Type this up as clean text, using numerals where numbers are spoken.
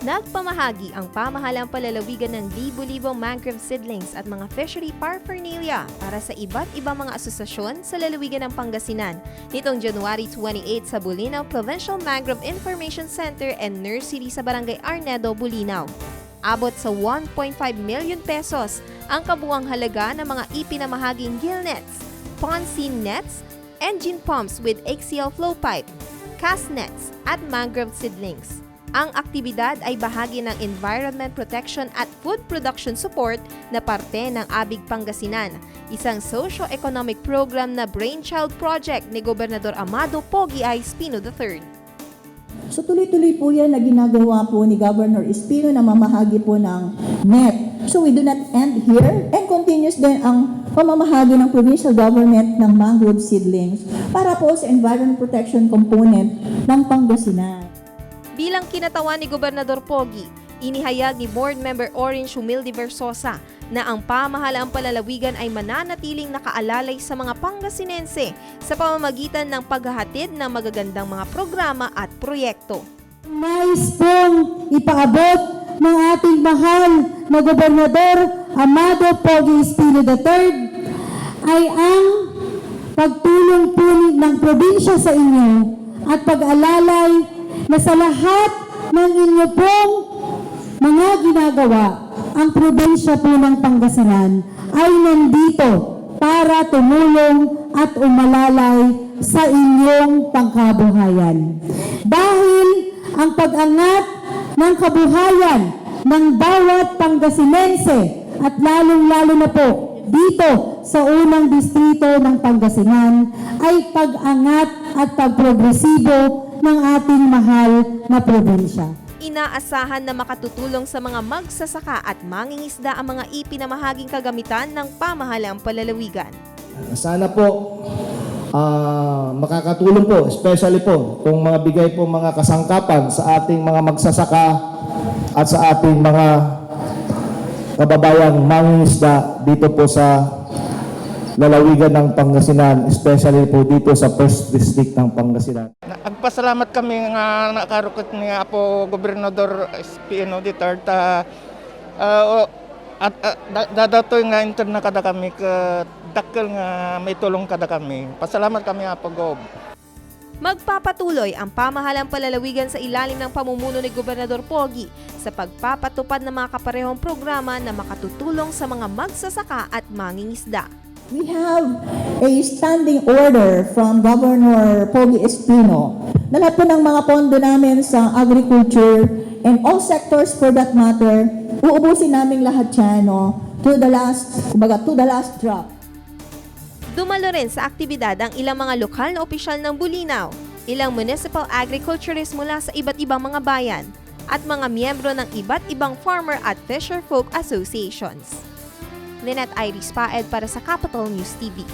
Nagpamahagi ang pamahalang palalawigan ng libu-libong mangrove seedlings at mga fishery paraphernalia para sa iba't ibang mga asosasyon sa lalawigan ng Pangasinan nitong January 28 sa Bulinaw Provincial Mangrove Information Center and Nursery sa Barangay Arnedo, Bulinaw. Abot sa 1.5 million pesos ang kabuuang halaga ng mga ipinamahaging gill nets, pond seam nets, engine pumps with axial flow pipe, cast nets at mangrove seedlings. Ang aktibidad ay bahagi ng Environment Protection at Food Production Support na parte ng Abig Pangasinan, isang socio-economic program na brainchild project ni Gobernador Amado Pogi I. Espino III. So tuloy-tuloy po yan na ginagawa po ni Governor Espino na mamahagi po ng net. So we do not end here and continues din ang pamamahagi ng provincial government ng mangrove seedlings para po sa environment protection component ng Pangasinan. Bilang kinatawan ni Gobernador Pogi, inihayag ni Board Member Orange Humilde Versosa na ang pamahalaang palalawigan ay mananatiling nakaalalay sa mga Pangasinense sa pamamagitan ng paghahatid ng magagandang mga programa at proyekto. Nais pong ipaabot ng ating mahal na Gobernador Amado Pogi Espino III ay ang pagtulong po ng probinsya sa inyo at pag-alalay na sa lahat ng inyo pong mga ginagawa, ang probinsya po ng Pangasinan ay nandito para tumulong at umalalay sa inyong pangkabuhayan. Dahil ang pag-angat ng kabuhayan ng bawat Pangasinense at lalong-lalo na po dito sa unang distrito ng Pangasinan ay pag-angat at pagprogresibo ng ating mahal na probinsya. Inaasahan na makatutulong sa mga magsasaka at mangingisda ang mga ipinamahaging kagamitan ng pamahalaang palalawigan. Sana po makakatulong po, especially po kung mga bigay po mga kasangkapan sa ating mga magsasaka at sa ating mga kababayang mangingisda dito po sa lalawigan ng Pangasinan, especially po dito sa 1st District ng Pangasinan. Nagpasalamat kami nga nakarukot ni Apo Gobernador Espino III at dadatoy nga intern na kada kami ka dakkel nga may tulong kada kami. Pasalamat kami Apo Gob. Magpapatuloy ang pamahalang palalawigan sa ilalim ng pamumuno ni Gobernador Pogi sa pagpapatupad ng mga kaparehong programa na makatutulong sa mga magsasaka at mangingisda. We have a standing order from Governor Pogi Espino na lahat po ng mga pondo namin sa agriculture and all sectors for that matter, uubusin namin lahat yan to the last drop. Dumalo rin sa aktibidad ang ilang mga lokal na opisyal ng Bulinaw, ilang municipal agriculturists mula sa iba't ibang mga bayan, at mga miyembro ng iba't ibang farmer at fisher folk associations. Lynette Iris Paed para sa Capital News TV.